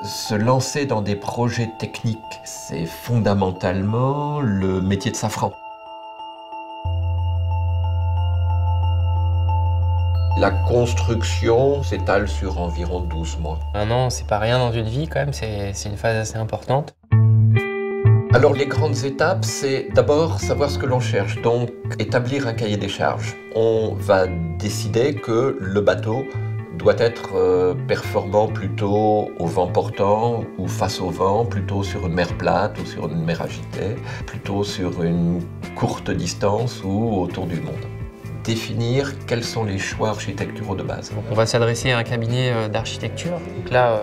Se lancer dans des projets techniques, c'est fondamentalement le métier de Safran. La construction s'étale sur environ 12 mois. Un an, c'est pas rien dans une vie quand même, c'est une phase assez importante. Alors les grandes étapes, c'est d'abord savoir ce que l'on cherche, donc établir un cahier des charges. On va décider que le bateau doit être performant plutôt au vent portant ou face au vent, plutôt sur une mer plate ou sur une mer agitée, plutôt sur une courte distance ou autour du monde. Définir quels sont les choix architecturaux de base. Donc on va s'adresser à un cabinet d'architecture. Donc là,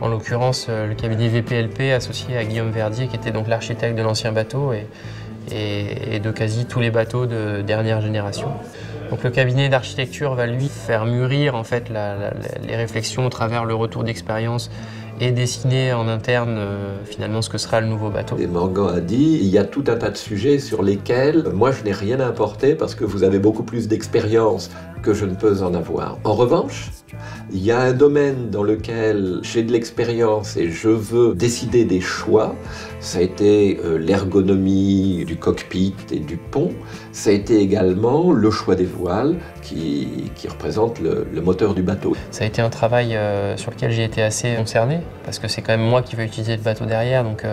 en l'occurrence, le cabinet VPLP associé à Guillaume Verdier, qui était donc l'architecte de l'ancien bateau et de quasi tous les bateaux de dernière génération. Donc le cabinet d'architecture va lui faire mûrir en fait les réflexions au travers le retour d'expérience et dessiner en interne finalement ce que sera le nouveau bateau. Et Mangan a dit, il y a tout un tas de sujets sur lesquels moi je n'ai rien à apporter parce que vous avez beaucoup plus d'expérience que je ne peux en avoir. En revanche, il y a un domaine dans lequel j'ai de l'expérience et je veux décider des choix. Ça a été l'ergonomie du cockpit et du pont. Ça a été également le choix des voiles qui représente le moteur du bateau. Ça a été un travail sur lequel j'ai été assez concerné parce que c'est quand même moi qui vais utiliser le bateau derrière. Donc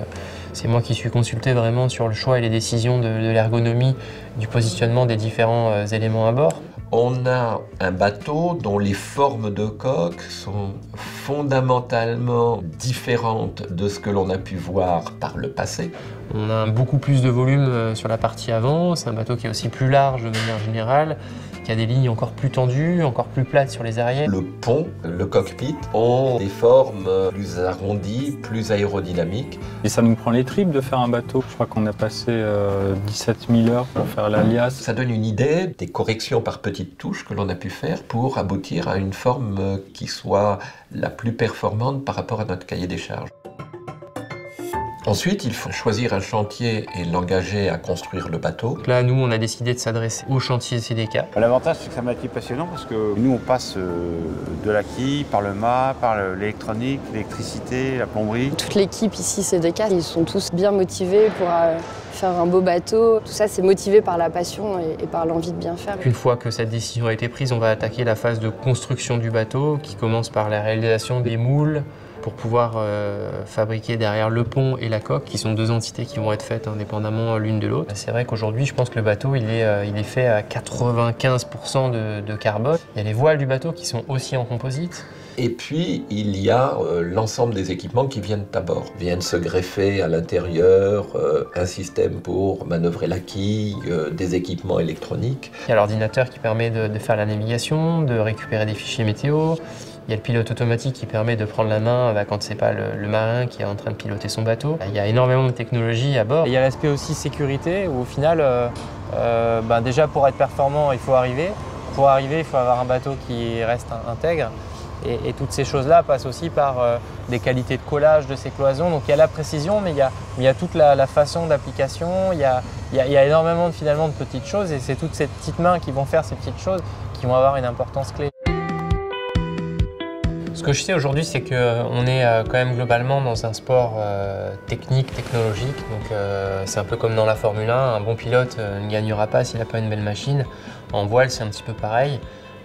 c'est moi qui suis consulté vraiment sur le choix et les décisions de l'ergonomie, du positionnement des différents éléments à bord. On a un bateau dont les formes de coque sont fondamentalement différentes de ce que l'on a pu voir par le passé. On a beaucoup plus de volume sur la partie avant, c'est un bateau qui est aussi plus large de manière générale, qui a des lignes encore plus tendues, encore plus plates sur les arrières. Le pont, le cockpit ont des formes plus arrondies, plus aérodynamiques. Et ça nous prend les tripes de faire un bateau. Je crois qu'on a passé 17 000 heures pour faire l'alias. Ça donne une idée des corrections par petites touches que l'on a pu faire pour aboutir à une forme qui soit la plus performante par rapport à notre cahier des charges. Ensuite, il faut choisir un chantier et l'engager à construire le bateau. Donc là, nous, on a décidé de s'adresser au chantier CDK. L'avantage, c'est que c'est un métier passionnant parce que nous, on passe de la quille, par le mât, par l'électronique, l'électricité, la plomberie. Toute l'équipe ici, CDK, ils sont tous bien motivés pour faire un beau bateau. Tout ça, c'est motivé par la passion et par l'envie de bien faire. Une fois que cette décision a été prise, on va attaquer la phase de construction du bateau qui commence par la réalisation des moules, pour pouvoir fabriquer derrière le pont et la coque, qui sont deux entités qui vont être faites indépendamment l'une de l'autre. C'est vrai qu'aujourd'hui, je pense que le bateau, il est fait à 95% de carbone. Il y a les voiles du bateau qui sont aussi en composite. Et puis, il y a l'ensemble des équipements qui viennent à bord. Viennent se greffer à l'intérieur un système pour manœuvrer la quille, des équipements électroniques. Il y a l'ordinateur qui permet de faire la navigation, de récupérer des fichiers météo. Il y a le pilote automatique qui permet de prendre la main quand c'est pas le marin qui est en train de piloter son bateau. Il y a énormément de technologies à bord. Et il y a l'aspect aussi sécurité où au final, déjà pour être performant, il faut arriver. Pour arriver, il faut avoir un bateau qui reste intègre. Et toutes ces choses-là passent aussi par des qualités de collage de ces cloisons. Donc il y a la précision, mais il y a toute la façon d'application. Il y a énormément finalement de petites choses et c'est toutes ces petites mains qui vont faire ces petites choses qui vont avoir une importance clé. Ce que je sais aujourd'hui, c'est qu'on est quand même globalement dans un sport technique, technologique. Donc c'est un peu comme dans la Formule 1, un bon pilote ne gagnera pas s'il n'a pas une belle machine. En voile, c'est un petit peu pareil.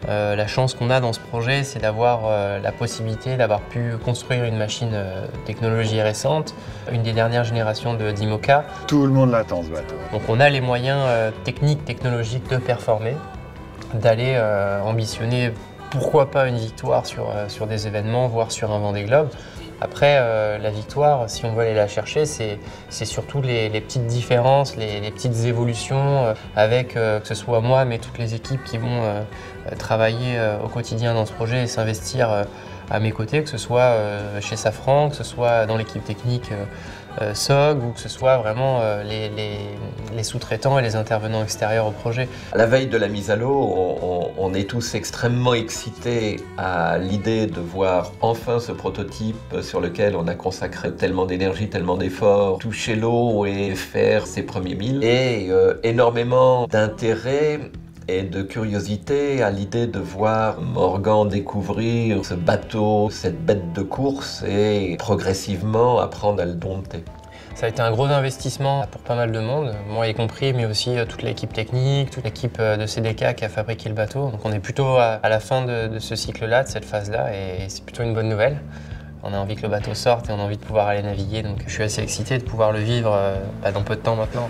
La chance qu'on a dans ce projet, c'est d'avoir la possibilité d'avoir pu construire une machine technologie récente, une des dernières générations d'IMOCA. Tout le monde l'attend, ce bateau. Donc on a les moyens techniques, technologiques de performer, d'aller ambitionner pourquoi pas une victoire sur des événements, voire sur un Vendée Globe. Après, la victoire, si on veut aller la chercher, c'est surtout les petites différences, les petites évolutions avec, que ce soit moi, mais toutes les équipes qui vont travailler au quotidien dans ce projet et s'investir à mes côtés, que ce soit chez Safran, que ce soit dans l'équipe technique SOG ou que ce soit vraiment les sous-traitants et les intervenants extérieurs au projet. À la veille de la mise à l'eau, on est tous extrêmement excités à l'idée de voir enfin ce prototype sur lequel on a consacré tellement d'énergie, tellement d'efforts, toucher l'eau et faire ses premiers milles. Et énormément d'intérêt et de curiosité à l'idée de voir Morgan découvrir ce bateau, cette bête de course et progressivement apprendre à le dompter. Ça a été un gros investissement pour pas mal de monde, moi y compris, mais aussi toute l'équipe technique, toute l'équipe de CDK qui a fabriqué le bateau. Donc on est plutôt à la fin de ce cycle-là, de cette phase-là, et c'est plutôt une bonne nouvelle. On a envie que le bateau sorte et on a envie de pouvoir aller naviguer, donc je suis assez excité de pouvoir le vivre dans peu de temps maintenant.